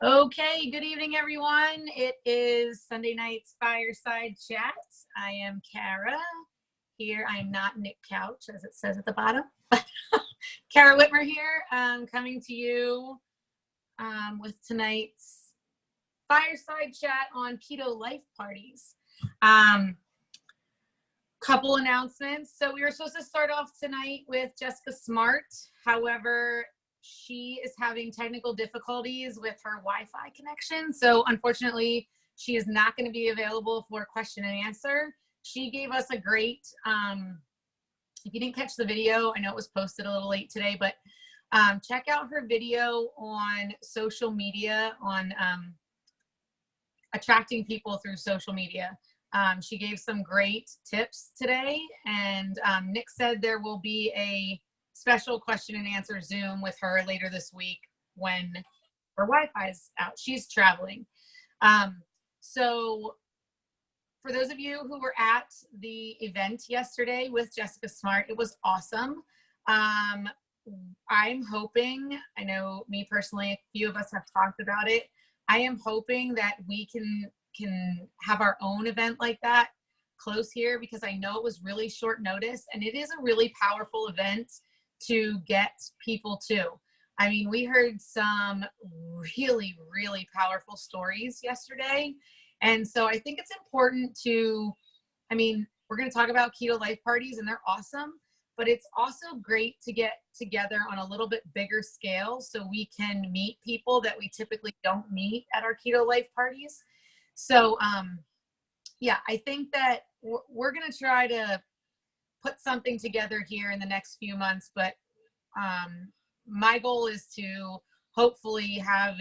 Okay, good evening, everyone. It is Sunday night's Fireside Chat. I am Kara. Here, I'm not Nick Couch, as it says at the bottom. Kara Witmer here, coming to you with tonight's Fireside Chat on Keto Life Parties. Couple announcements. So we were supposed to start off tonight with Jessica Smart. However, she is having technical difficulties with her Wi-Fi connection. So unfortunately, she is not going to be available for question and answer. She gave us a great, if you didn't catch the video, I know it was posted a little late today, but check out her video on social media on attracting people through social media. She gave some great tips today, and Nick said there will be a special question and answer Zoom with her later this week when her Wi-Fi is out. She's traveling. So for those of you who were at the event yesterday with Jessica Smart, it was awesome. I'm hoping, I know me personally, a few of us have talked about it. I am hoping that we can have our own event like that close here, because I know it was really short notice and it is a really powerful event to get people to. I mean, we heard some really, really powerful stories yesterday. And so I think it's important to, I mean, we're going to talk about Keto Life Parties and they're awesome, but it's also great to get together on a little bit bigger scale so we can meet people that we typically don't meet at our Keto Life Parties. So, yeah, I think that we're going to try to put something together here in the next few months, but my goal is to hopefully have,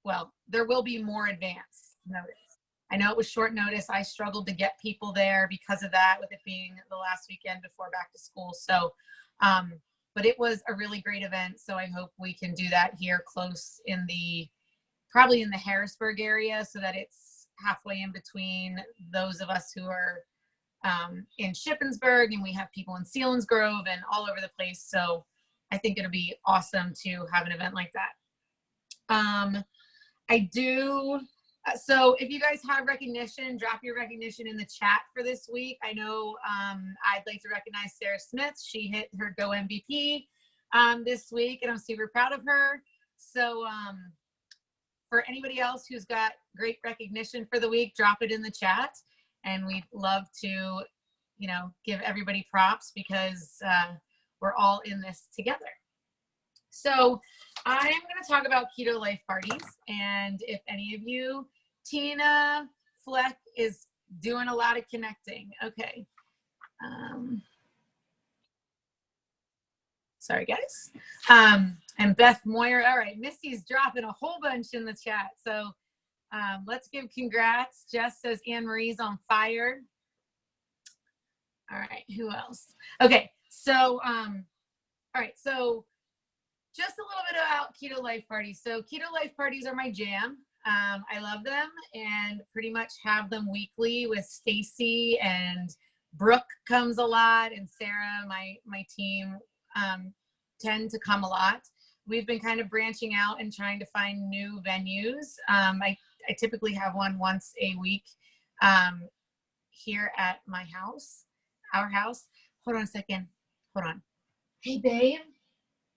well, there will be more advance notice. I know it was short notice. I struggled to get people there because of that, with it being the last weekend before back to school. So, but it was a really great event. So I hope we can do that here close in probably in the Harrisburg area, so that it's halfway in between those of us who are in Shippensburg, and we have people in Selinsgrove and all over the place. So I think it'll be awesome to have an event like that. So if you guys have recognition, drop your recognition in the chat for this week. I know I'd like to recognize Sarah Smith. She hit her Go MVP this week, and I'm super proud of her. So for anybody else who's got great recognition for the week, drop it in the chat. And we'd love to, give everybody props, because we're all in this together. So I'm going to talk about Keto Life Parties. And if any of you, Tina Fleck is doing a lot of connecting. Okay. Sorry, guys. And Beth Moyer. All right. Missy's dropping a whole bunch in the chat. So let's give congrats. Jess says Anne Marie's on fire. All right, who else? Okay, so all right, so just a little bit about Keto Life Parties. So Keto Life Parties are my jam. I love them and pretty much have them weekly with Stacy, and Brooke comes a lot, and Sarah, my team, tend to come a lot. We've been kind of branching out and trying to find new venues. I typically have one once a week here at my house, our house. Hold on a second. Hold on. Hey, babe.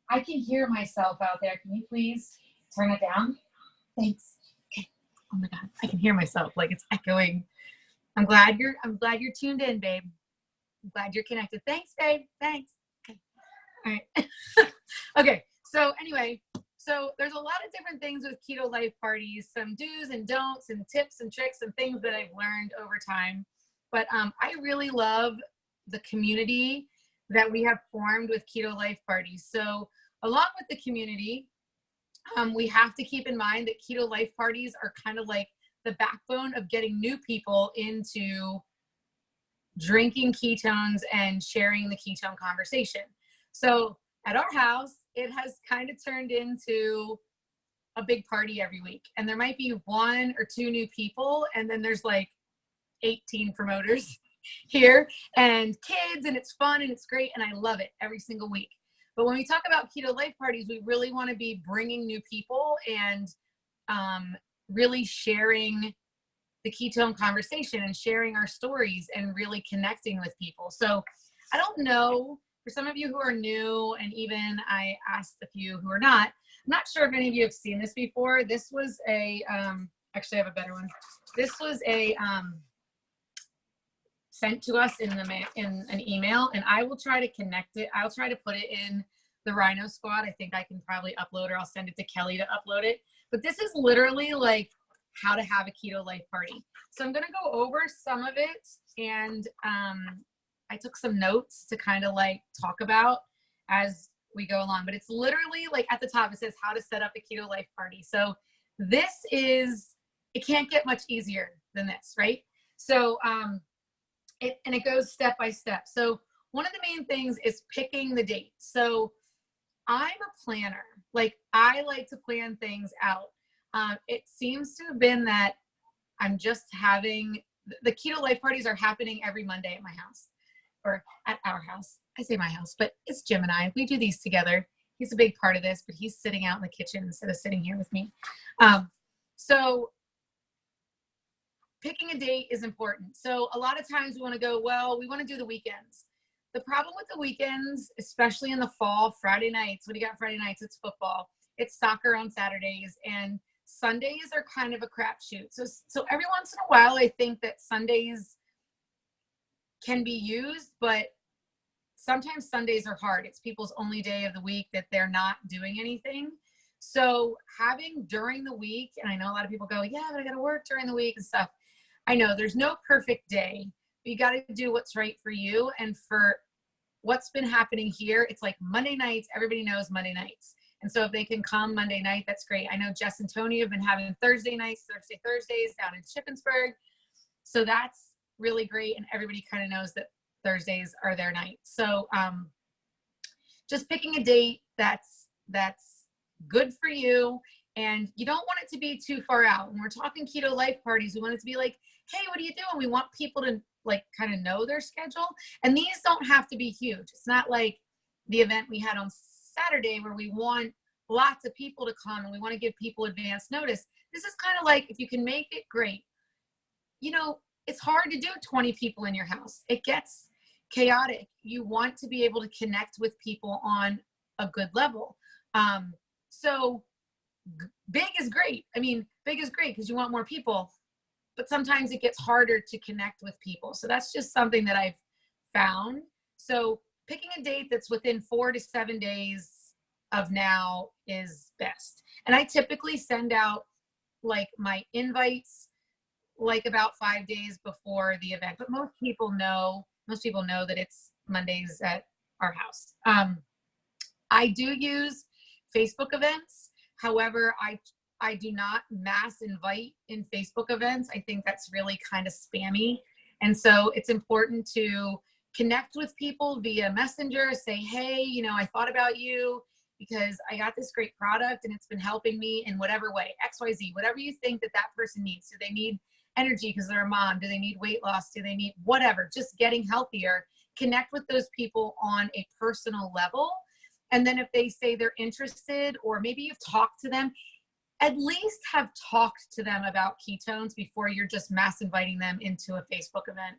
I can hear myself out there. Can you please turn it down? Thanks. Okay. Oh my God, I can hear myself like it's echoing. I'm glad you're tuned in, babe. I'm glad you're connected. Thanks, babe. Thanks. Okay. All right. Okay. So anyway, so there's a lot of different things with Keto Life Parties, some do's and don'ts and tips and tricks and things that I've learned over time. But I really love the community that we have formed with Keto Life Parties. So along with the community, we have to keep in mind that Keto Life Parties are kind of like the backbone of getting new people into drinking ketones and sharing the ketone conversation. So at our house, it has kind of turned into a big party every week. And there might be 1 or 2 new people, and then there's like 18 promoters here and kids, and it's fun and it's great, and I love it every single week. But when we talk about Keto Life Parties, we really want to be bringing new people and really sharing the ketone conversation and sharing our stories and really connecting with people. So I don't know, for some of you who are new, and even I asked a few who are not, I'm not sure if any of you have seen this before. This was a, actually I have a better one. This was a, sent to us in an email, and I will try to connect it. I'll try to put it in the Rhino Squad. I think I can probably upload, or I'll send it to Kelly to upload it. But this is literally like how to have a keto life party. So I'm going to go over some of it, and I took some notes to kind of like talk about as we go along. But it's literally like at the top, it says how to set up a keto life party. So this is, it can't get much easier than this, right? So it goes step by step. So one of the main things is picking the date. So I'm a planner. Like, I like to plan things out. It seems to have been that I'm just having, the keto life parties are happening every Monday at my house, or at our house. I say my house, but it's Jim and I. We do these together. He's a big part of this, but he's sitting out in the kitchen instead of sitting here with me. So picking a date is important. So a lot of times we want to go, well, we want to do the weekends. The problem with the weekends, especially in the fall, Friday nights, when you got Friday nights, it's football, it's soccer on Saturdays, and Sundays are kind of a crapshoot. So every once in a while, I think that Sundays can be used, but sometimes Sundays are hard. It's people's only day of the week that they're not doing anything. So having during the week, and I know a lot of people go, yeah, but I got to work during the week and stuff. I know there's no perfect day. You got to do what's right for you. And for what's been happening here, it's like Monday nights, everybody knows Monday nights. And so if they can come Monday night, that's great. I know Jess and Tony have been having Thursdays down in Shippensburg. So that's really great. And everybody kind of knows that Thursdays are their night. So just picking a date that's good for you. And you don't want it to be too far out. When we're talking keto life parties, we want it to be like, hey, what are you doing? We want people to like kind of know their schedule. And these don't have to be huge. It's not like the event we had on Saturday where we want lots of people to come and we want to give people advance notice. This is kind of like, if you can make it, great. You know, it's hard to do 20 people in your house. It gets chaotic. You want to be able to connect with people on a good level. So big is great. I mean, big is great because you want more people, but sometimes it gets harder to connect with people. So that's just something that I've found. So picking a date that's within 4 to 7 days of now is best. And I typically send out like my invites like about 5 days before the event, but most people know that it's Mondays at our house. I do use Facebook events. However, I do not mass invite in Facebook events. I think that's really kind of spammy. And so it's important to connect with people via Messenger, say, hey, you know, I thought about you because I got this great product and it's been helping me in whatever way, XYZ, whatever you think that that person needs. Do they need energy because they're a mom? Do they need weight loss? Do they need whatever? Just getting healthier. Connect with those people on a personal level. And then if they say they're interested, or maybe you've talked to them, at least have talked to them about ketones before you're just mass inviting them into a Facebook event.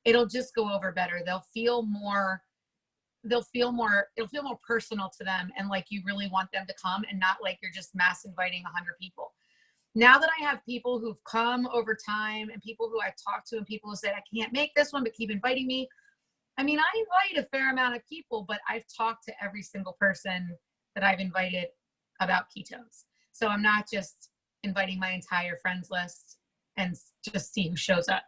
It'll just go over better. It'll feel more personal to them, and like you really want them to come, and not like you're just mass inviting 100 people. Now that I have people who've come over time and people who I've talked to and people who said, I can't make this one, but keep inviting me. I mean, I invite a fair amount of people, but I've talked to every single person that I've invited about ketones. So I'm not just inviting my entire friends list and just see who shows up.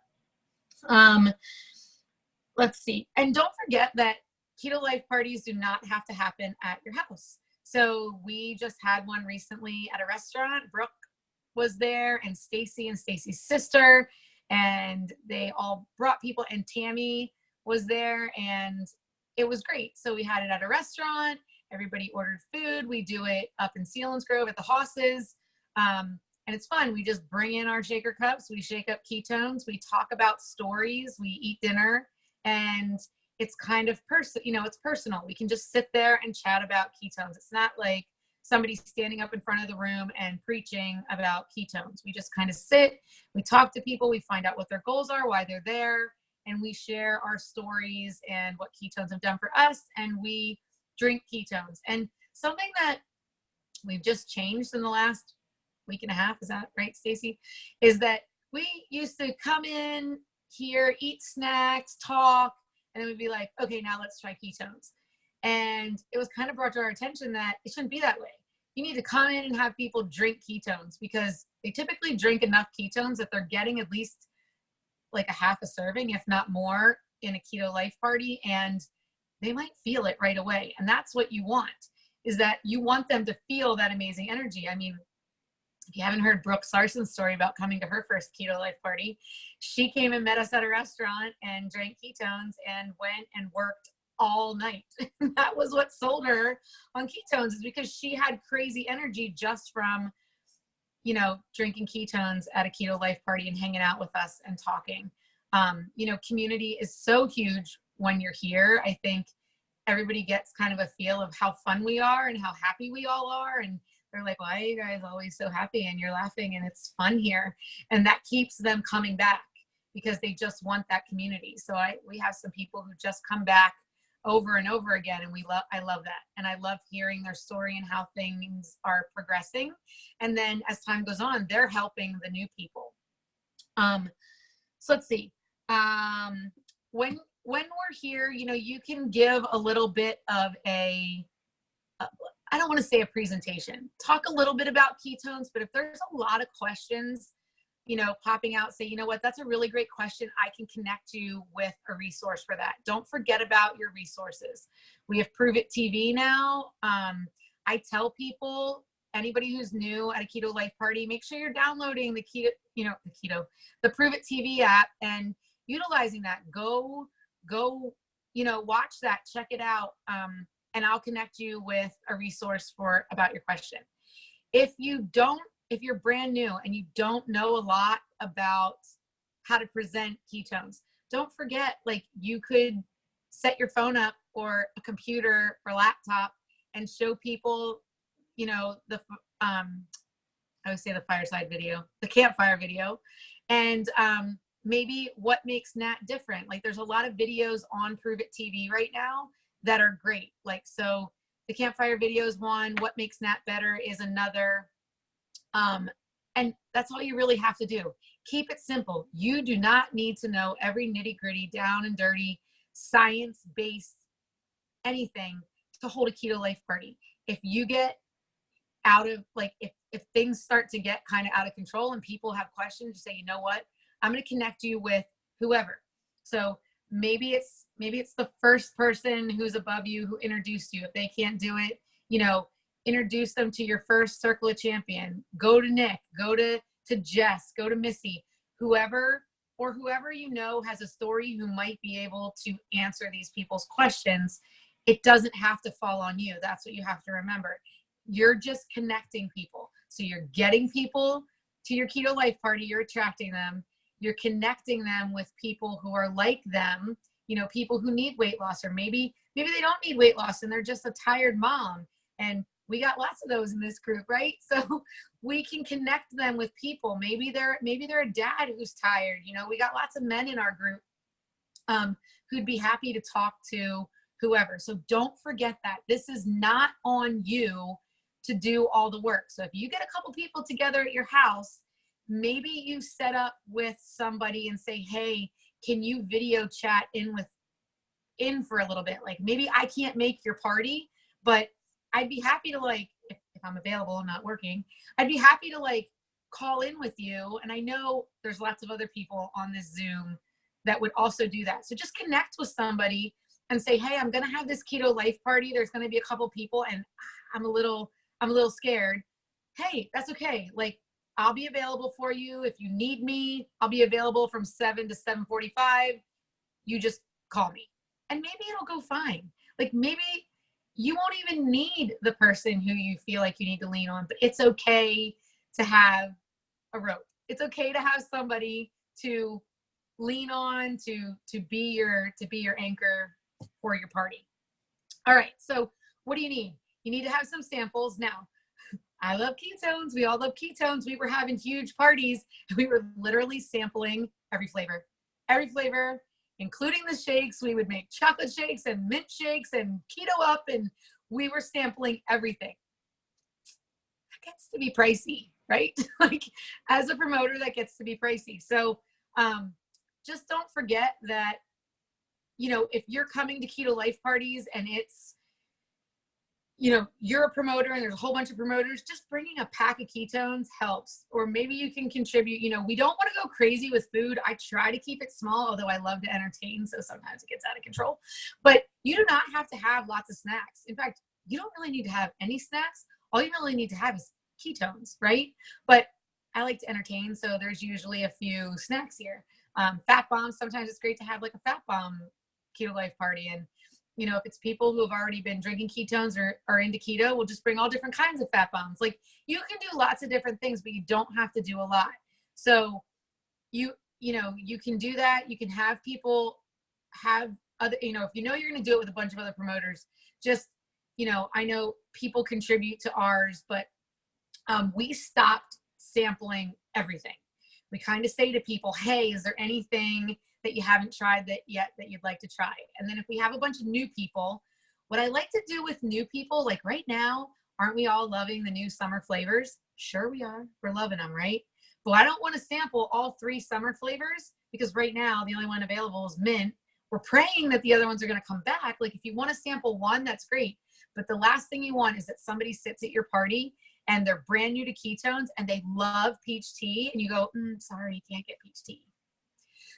Let's see. And don't forget that keto life parties do not have to happen at your house. So we just had one recently at a restaurant. Brooke was there, and Stacy and Stacy's sister, and they all brought people, and Tammy was there, and it was great. So we had it at a restaurant. Everybody ordered food. We do it up in Selinsgrove at the Hosses. And it's fun. We just bring in our shaker cups. We shake up ketones. We talk about stories. We eat dinner, and it's kind of it's personal. We can just sit there and chat about ketones. It's not like somebody standing up in front of the room and preaching about ketones. We just kind of sit, we talk to people, we find out what their goals are, why they're there, and we share our stories and what ketones have done for us, and we drink ketones. And something that we've just changed in the last week and a half, is that right, Stacy? Is that we used to come in here, eat snacks, talk, and then we'd be like, okay, now let's try ketones. And it was kind of brought to our attention that it shouldn't be that way. You need to come in and have people drink ketones, because they typically drink enough ketones that they're getting at least like a half a serving, if not more, in a Keto Life Party, and they might feel it right away. And that's what you want, is that you want them to feel that amazing energy. I mean, if you haven't heard Brooke Sarson's story about coming to her first Keto Life Party, she came and met us at a restaurant and drank ketones and went and worked all night. That was what sold her on ketones, is because she had crazy energy just from, you know, drinking ketones at a Keto Life Party and hanging out with us and talking. You know, community is so huge when you're here. I think everybody gets kind of a feel of how fun we are and how happy we all are. And they're like, why are you guys always so happy and you're laughing and it's fun here? And that keeps them coming back, because they just want that community. So we have some people who just come back over and over again, and I love that. And I love hearing their story and how things are progressing. And then as time goes on, they're helping the new people. So let's see. When we're here, you know, you can give a little bit of I don't want to say a presentation, talk a little bit about ketones, but if there's a lot of questions, you know, popping out, say, you know what, that's a really great question. I can connect you with a resource for that. Don't forget about your resources. We have Prove It TV now. I tell people, anybody who's new at a Keto Life Party, make sure you're downloading the Prove It TV app and utilizing that. Go, you know, watch that, check it out. And I'll connect you with a resource about your question. If you're brand new and you don't know a lot about how to present ketones, don't forget, like, you could set your phone up or a computer or laptop and show people, you know, I would say the Fireside video, the campfire video, and maybe what makes Nat different. Like, there's a lot of videos on Prove It TV right now that are great. Like, so the campfire video is one, what makes Nat better is another. And that's all you really have to do. Keep it simple. You do not need to know every nitty gritty, down and dirty, science-based anything to hold a Keto Life Party. If you get out of, like, if things start to get kind of out of control and people have questions, you say, you know what, I'm going to connect you with whoever. So maybe it's the first person who's above you who introduced you. If they can't do it, you know, introduce them to your first Circle of Champion. Go to Nick, go to Jess, go to Missy, whoever you know has a story who might be able to answer these people's questions. It doesn't have to fall on you. That's what you have to remember. You're just connecting people. So you're getting people to your Keto Life Party, you're attracting them, you're connecting them with people who are like them, you know, people who need weight loss, or maybe they don't need weight loss and they're just a tired mom. And we got lots of those in this group, right? So we can connect them with people. Maybe they're a dad who's tired. You know, we got lots of men in our group who'd be happy to talk to whoever. So don't forget that this is not on you to do all the work. So if you get a couple people together at your house, maybe you set up with somebody and say, hey, can you video chat in for a little bit? Like, maybe I can't make your party, but I'd be happy to, like, if I'm available, I'm not working, I'd be happy to, like, call in with you. And I know there's lots of other people on this Zoom that would also do that. So just connect with somebody and say, hey, I'm going to have this Keto Life Party. There's going to be a couple people and I'm a little scared. Hey, that's okay. Like, I'll be available for you. If you need me, I'll be available from 7 to 7:45. You just call me and maybe it'll go fine. Like, maybe you won't even need the person who you feel like you need to lean on, but it's okay to have a rope. It's okay to have somebody to lean on, to be your anchor for your party. All right. So what do you need? you need to have some samples. Now, I love ketones. We all love ketones. We were having huge parties and we were literally sampling every flavor, including the shakes. We would make chocolate shakes and mint shakes and keto up, and we were sampling everything. That gets to be pricey, right? Like as a promoter, that gets to be pricey. So just don't forget that, you know, if you're coming to Keto Life Parties and it's, you know, you're a promoter and there's a whole bunch of promoters, just bringing a pack of ketones helps. Or maybe you can contribute. You know, we don't want to go crazy with food. I try to keep it small, although I love to entertain, so sometimes it gets out of control. But you do not have to have lots of snacks. In fact, you don't really need to have any snacks. All you really need to have is ketones, right? But I like to entertain, so there's usually a few snacks here. Fat bombs, sometimes it's great to have like a fat bomb Keto Life Party. And you know, if it's people who have already been drinking ketones or are into keto, we'll just bring all different kinds of fat bombs. Like you can do lots of different things, but you don't have to do a lot. So you know, you can do that. You can have people have other, you know, if you know you're going to do it with a bunch of other promoters, just, you know, I know people contribute to ours, but we stopped sampling everything. We kind of say to people, hey, is there anything that you haven't tried that yet that you'd like to try? And then if we have a bunch of new people, what I like to do with new people, like right now, aren't we all loving the new summer flavors? Sure we are. We're loving them, right? But I don't want to sample all 3 summer flavors because right now the only one available is mint. We're praying that the other ones are going to come back. Like if you want to sample one, that's great. But the last thing you want is that somebody sits at your party and they're brand new to ketones and they love peach tea and you go, sorry, you can't get peach tea.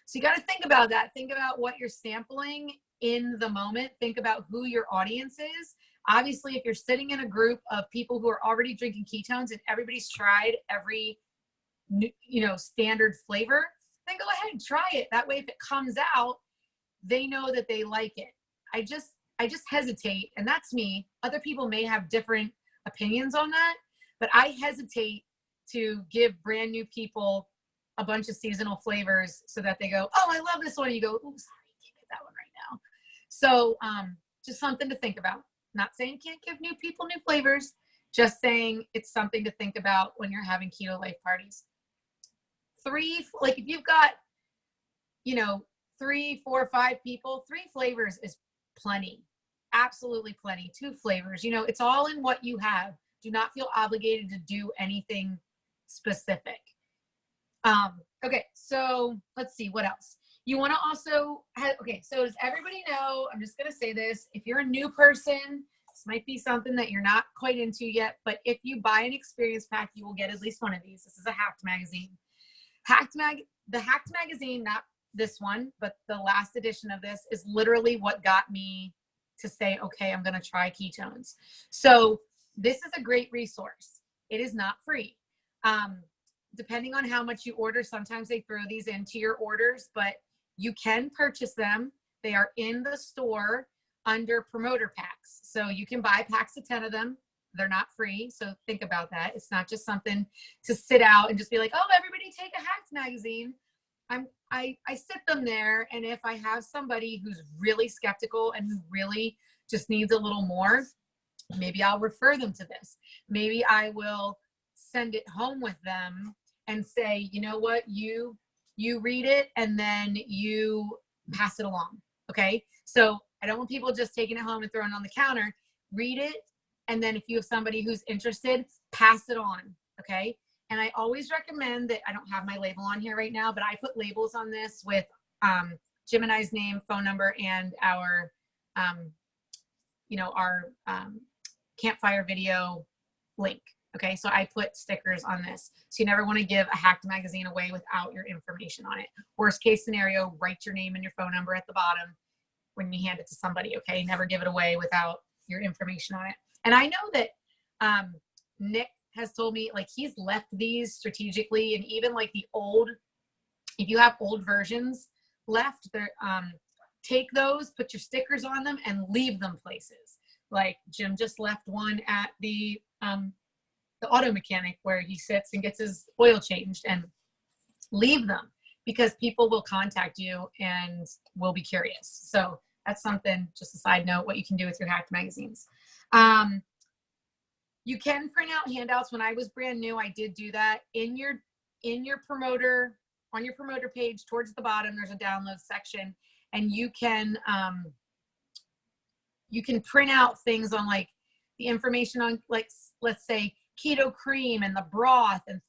So you got to think about that. Think about what you're sampling in the moment. Think about who your audience is. Obviously, if you're sitting in a group of people who are already drinking ketones and everybody's tried every, you know, standard flavor, then go ahead and try it. That way, if it comes out, they know that they like it. I just hesitate, and that's me. Other people may have different opinions on that, but I hesitate to give brand new people a bunch of seasonal flavors so that they go, oh, I love this one. You go, oh, sorry, you can't get that one right now. So just something to think about. Not saying you can't give new people new flavors, just saying it's something to think about when you're having Keto Life Parties. 3, like if you've got, you know, 3, 4, 5 people, 3 flavors is plenty. Absolutely plenty. 2 flavors, you know, it's all in what you have. Do not feel obligated to do anything specific. Okay, so let's see what else. You want to also have, okay, so does everybody know, I'm just going to say this, if you're a new person, this might be something that you're not quite into yet, but if you buy an experience pack, you will get at least one of these. This is a Hacked magazine. The Hacked magazine, not this one, but the last edition of this is literally what got me to say, okay, I'm going to try ketones. So this is a great resource. It is not free. Depending on how much you order, sometimes they throw these into your orders, but you can purchase them. They are in the store under promoter packs. So you can buy packs of 10 of them. They're not free. So think about that. It's not just something to sit out and just be like, oh, everybody take a Hacked magazine. I sit them there. And if I have somebody who's really skeptical and who really just needs a little more, maybe I'll refer them to this. Maybe I will send it home with them and say, you know what, you read it and then you pass it along. Okay. So I don't want people just taking it home and throwing it on the counter. Read it. And then if you have somebody who's interested, pass it on. Okay. And I always recommend that, I don't have my label on here right now, but I put labels on this with Jim and I's name, phone number, and our, you know, our campfire video link. Okay, so I put stickers on this. So you never want to give a Hacked magazine away without your information on it. Worst case scenario, write your name and your phone number at the bottom when you hand it to somebody, okay? Never give it away without your information on it. And I know that Nick has told me, like, he's left these strategically, and even like the old, if you have old versions left, take those, put your stickers on them, and leave them places. Like Jim just left one at the auto mechanic where he sits and gets his oil changed, and leave them because people will contact you and will be curious. So that's something, just a side note, what you can do with your Hacked magazines. You can print out handouts. When I was brand new, I did do that. In your promoter, on your promoter page towards the bottom, there's a download section, and you can print out things on like the information on, like, let's say keto cream and the broth and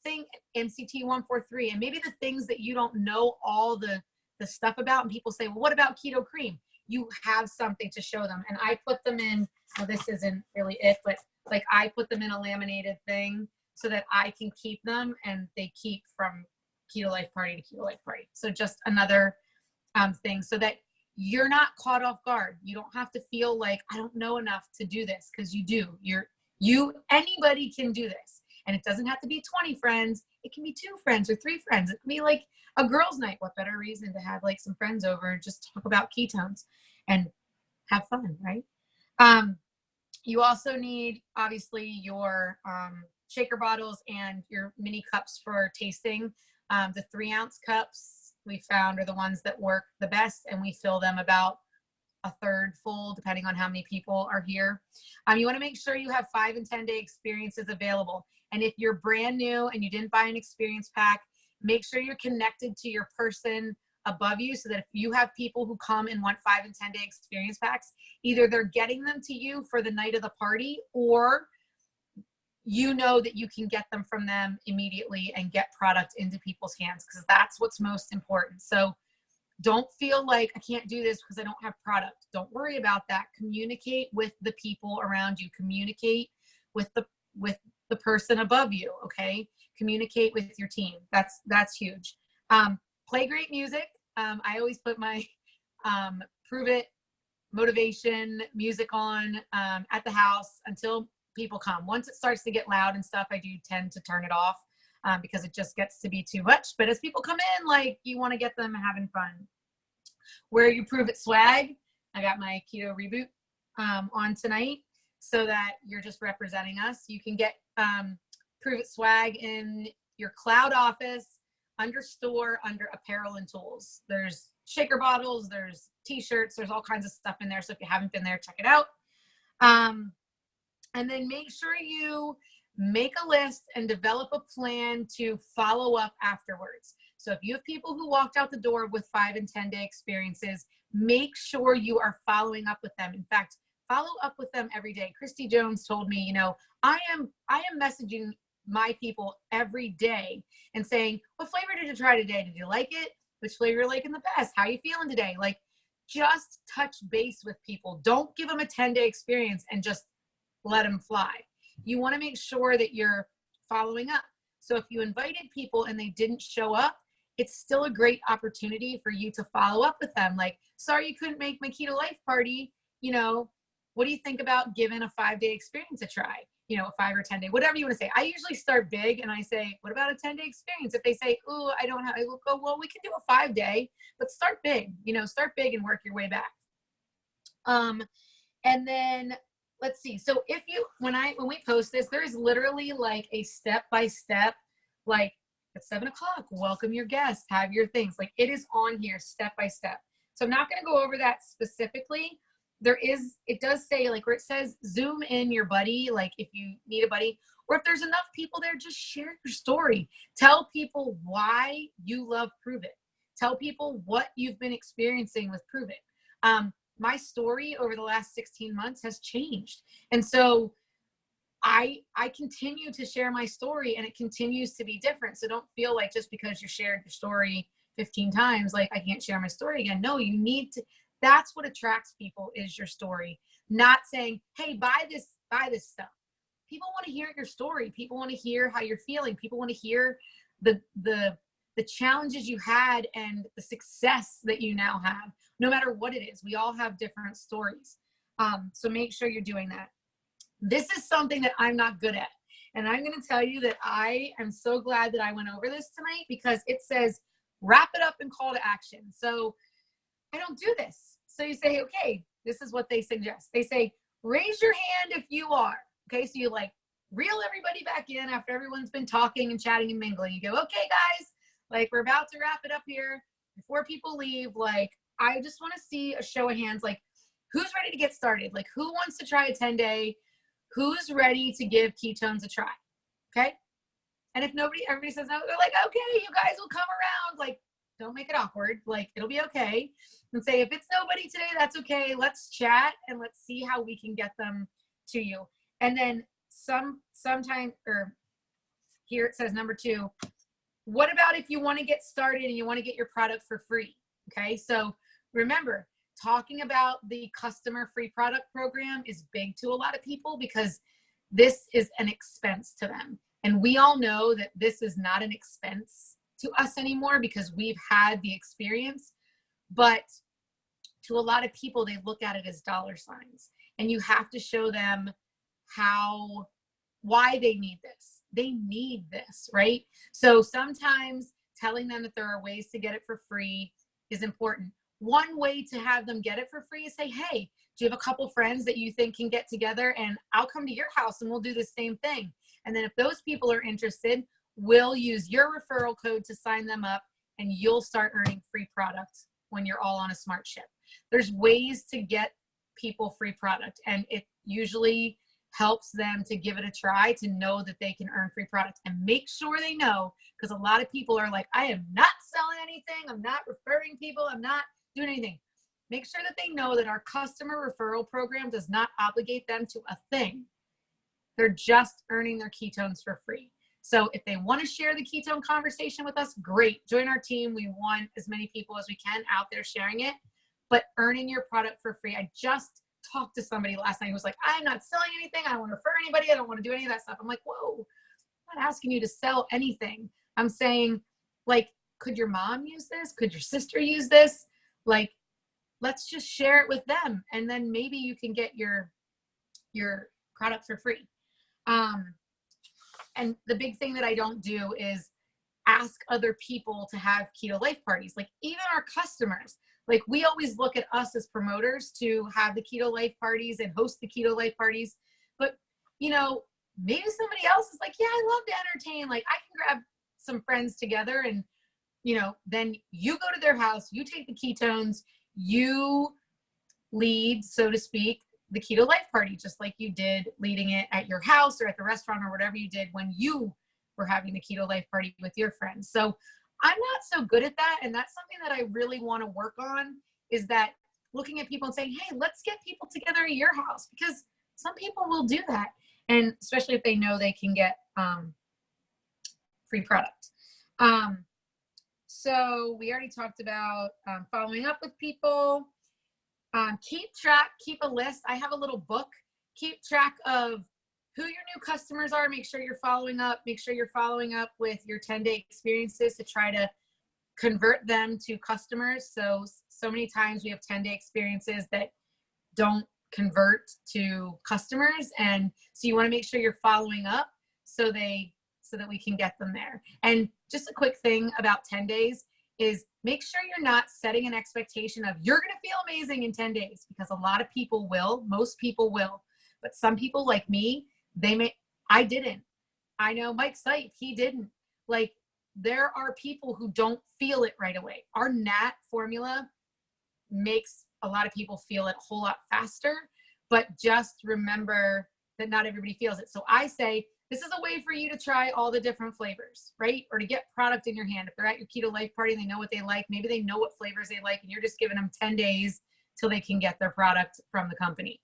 MCT 143, and maybe the things that you don't know all the stuff about, and people say, well, what about keto cream? You have something to show them. And I put them in, well, this isn't really it, but like I put them in a laminated thing so that I can keep them, and they keep from Keto Life Party to Keto Life Party. So just another thing, so that you're not caught off guard. You don't have to feel like I don't know enough to do this, because you do. Anybody can do this. And it doesn't have to be 20 friends. It can be 2 friends or 3 friends. It can be like a girls' night. What better reason to have like some friends over and just talk about ketones and have fun, right? You also need, obviously, your shaker bottles and your mini cups for tasting. The 3-ounce cups we found are the ones that work the best, and we fill them about a third full, depending on how many people are here. You want to make sure you have 5 and 10 day experiences available. And if you're brand new and you didn't buy an experience pack, make sure you're connected to your person above you, so that if you have people who come and want 5 and 10 day experience packs, either they're getting them to you for the night of the party, or you know that you can get them from them immediately and get product into people's hands, because that's what's most important. So don't feel like I can't do this because I don't have product. Don't worry about that. Communicate with the people around you. Communicate with the person above you. Okay. Communicate with your team. That's huge. Play great music. I always put my Prove It motivation music on at the house until people come. Once it starts to get loud and stuff, I do tend to turn it off because it just gets to be too much. But as people come in, like, you want to get them having fun. Wear your Prove It swag. I got my keto reboot on tonight, so that you're just representing us. You can get Prove It swag in your cloud office, under store, under apparel and tools. There's shaker bottles, there's t-shirts, there's all kinds of stuff in there. So if you haven't been there, check it out. And then make sure you make a list and develop a plan to follow up afterwards. So if you have people who walked out the door with 5 and 10 day experiences, make sure you are following up with them. In fact, follow up with them every day. Christy Jones told me, you know, I am messaging my people every day and saying, what flavor did you try today? Did you like it? Which flavor you're liking the best? How are you feeling today? Like, just touch base with people. Don't give them a 10-day experience and just let them fly. You want to make sure that you're following up. So if you invited people and they didn't show up, it's still a great opportunity for you to follow up with them. Like, sorry you couldn't make my Keto Life Party. You know, what do you think about giving a 5-day experience a try? You know, a 5 or 10 day, whatever you want to say. I usually start big and I say, what about a 10-day experience? If they say, oh, I don't have, I will go, well, we can do a 5-day, but start big, you know, start big and work your way back. And then let's see. So if you, when we post this, there is literally like a step-by-step, like at 7 o'clock, welcome your guests, have your things. Like, it is on here step-by-step. So I'm not going to go over that specifically. It does say, like, where it says zoom in your buddy, like if you need a buddy, or if there's enough people there, just share your story. Tell people why you love Prove It. Tell people what you've been experiencing with Prove It. My story over the last 16 months has changed. And so I continue to share my story, and it continues to be different. So don't feel like just because you shared your story 15 times, like I can't share my story again. No, you need to. That's what attracts people, is your story. Not saying, hey, buy this stuff. People want to hear your story. People want to hear how you're feeling. People want to hear the challenges you had and the success that you now have, no matter what it is. We all have different stories. So make sure you're doing that. This is something that I'm not good at. And I'm going to tell you that I am so glad that I went over this tonight, because it says, wrap it up and call to action. So I don't do this. So you say, okay, this is what they suggest. They say, raise your hand if you are. Okay, so you like reel everybody back in after everyone's been talking and chatting and mingling. You go, okay, guys, like, we're about to wrap it up here. Before people leave, like, I just want to see a show of hands. Like, who's ready to get started? Like, who wants to try a 10-day? who's ready to give ketones a try? Okay. And if everybody says no, they're like, okay, you guys will come around. Like, don't make it awkward. Like, it'll be okay. And say, if it's nobody today, that's okay. Let's chat and let's see how we can get them to you. And then sometime, or here it says number 2, what about if you want to get started and you want to get your product for free? Okay. So remember, talking about the customer free product program is big to a lot of people because this is an expense to them. And we all know that this is not an expense to us anymore because we've had the experience. But to a lot of people, they look at it as dollar signs. And you have to show them why they need this. They need this, right? So sometimes telling them that there are ways to get it for free is important. One way to have them get it for free is say, hey, do you have a couple friends that you think can get together and I'll come to your house and we'll do the same thing. And then if those people are interested, we'll use your referral code to sign them up and you'll start earning free product when you're all on a smart ship. There's ways to get people free product, and it usually helps them to give it a try, to know that they can earn free product. And make sure they know, because a lot of people are like, I am not selling anything, I'm not referring people, I'm not doing anything. Make sure that they know that our customer referral program does not obligate them to a thing. They're just earning their ketones for free. So if they want to share the ketone conversation with us, great. Join our team. We want as many people as we can out there sharing it, but earning your product for free. I just talked to somebody last night who was like, I'm not selling anything. I don't want to refer anybody. I don't want to do any of that stuff. I'm like, whoa, I'm not asking you to sell anything. I'm saying, like, could your mom use this? Could your sister use this? Like, let's just share it with them. And then maybe you can get your product for free. And the big thing that I don't do is ask other people to have Keto Life Parties. Like, even our customers, like, we always look at us as promoters to have the Keto Life Parties and host the Keto Life Parties. But, you know, maybe somebody else is like, yeah, I love to entertain. Like, I can grab some friends together and, you know, then you go to their house, you take the ketones, you lead, so to speak, the Keto Life Party, just like you did leading it at your house or at the restaurant or whatever you did when you were having the Keto Life Party with your friends. So I'm not so good at that. And that's something that I really want to work on, is that looking at people and saying, hey, let's get people together at your house, because some people will do that. And especially if they know they can get free product. So we already talked about following up with people. Keep a list. I have a little book. Keep track of who your new customers are. Make sure you're following up. Make sure you're following up with your 10-day experiences to try to convert them to customers. So many times we have 10-day experiences that don't convert to customers. And so you want to make sure you're following up so that we can get them there. And just a quick thing about 10 days is make sure you're not setting an expectation of you're going to feel amazing in 10 days, because a lot of people will, most people will, but some people like me, I didn't. I know Mike Sipe, he didn't. Like, there are people who don't feel it right away. Our NAT formula makes a lot of people feel it a whole lot faster, but just remember that not everybody feels it. So I say, this is a way for you to try all the different flavors, right? Or to get product in your hand. If they're at your Keto Life Party, they know what they like. Maybe they know what flavors they like, and you're just giving them 10 days till they can get their product from the company.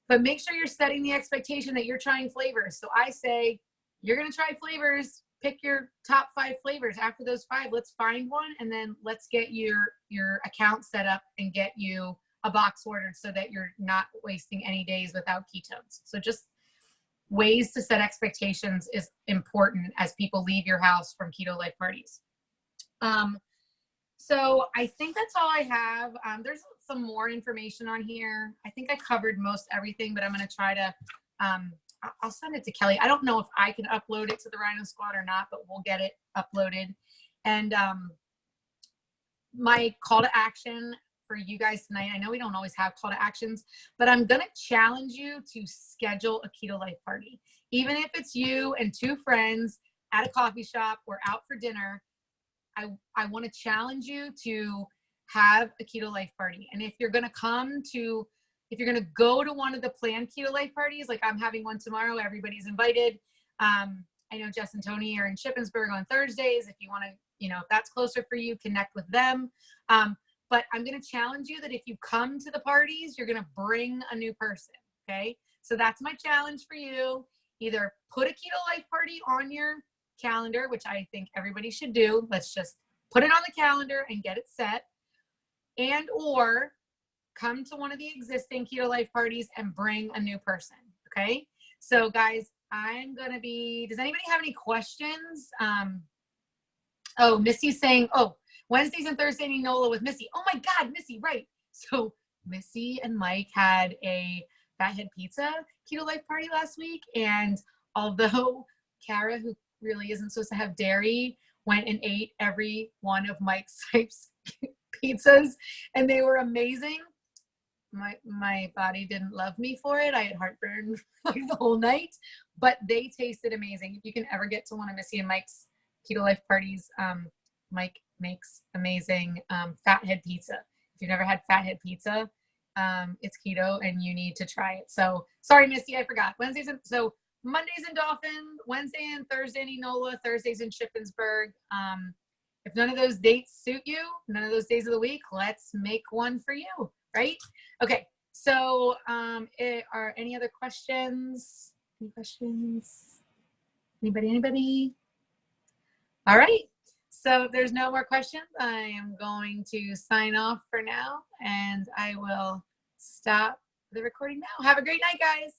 But make sure you're setting the expectation that you're trying flavors. So I say, you're going to try flavors, pick your top 5 flavors. After those 5, let's find one, and then let's get your account set up and get you a box ordered so that you're not wasting any days without ketones. So just ways to set expectations is important as people leave your house from Keto Life Parties. So I think that's all I have. There's some more information on here. I think I covered most everything, but I'm going to try to, I'll send it to Kelly. I don't know if I can upload it to the Rhino Squad or not, but we'll get it uploaded. And my call to action for you guys tonight, I know we don't always have call to actions, but I'm going to challenge you to schedule a Keto Life Party. Even if it's you and 2 friends at a coffee shop or out for dinner, I want to challenge you to have a Keto Life Party. And if you're going to come to if you're going to go to one of the planned Keto Life parties, like I'm having one tomorrow, everybody's invited. I know Jess and Tony are in Shippensburg on Thursdays. If you want to, if that's closer for you, connect with them. But I'm going to challenge you that if you come to the parties, you're going to bring a new person. Okay. So that's my challenge for you. Either put a Keto Life party on your calendar, which I think everybody should do. Let's just put it on the calendar and get it set. And or come to one of the existing Keto Life parties and bring a new person. Okay. So guys, I'm going to be, does anybody have any questions? Oh, Missy's saying, oh, Wednesdays and Thursdays in NOLA with Missy. Oh my God, Missy, right. So Missy and Mike had a Fathead Pizza Keto Life party last week. And although Kara, who really isn't supposed to have dairy, went and ate every one of Mike's types pizzas, and they were amazing. My body didn't love me for it. I had heartburn like the whole night, but they tasted amazing. If you can ever get to one of Missy and Mike's Keto Life parties, Mike makes amazing Fathead pizza. If you've never had Fathead pizza, it's keto and you need to try it. So sorry, Missy, I forgot. So Mondays in Dauphin, Wednesday and Thursday in Enola, Thursdays in Shippensburg. If none of those dates suit you, none of those days of the week, let's make one for you, right? Okay, so are any other questions? Any questions? Anybody? All right, so if there's no more questions, I am going to sign off for now, and I will stop the recording now. Have a great night, guys.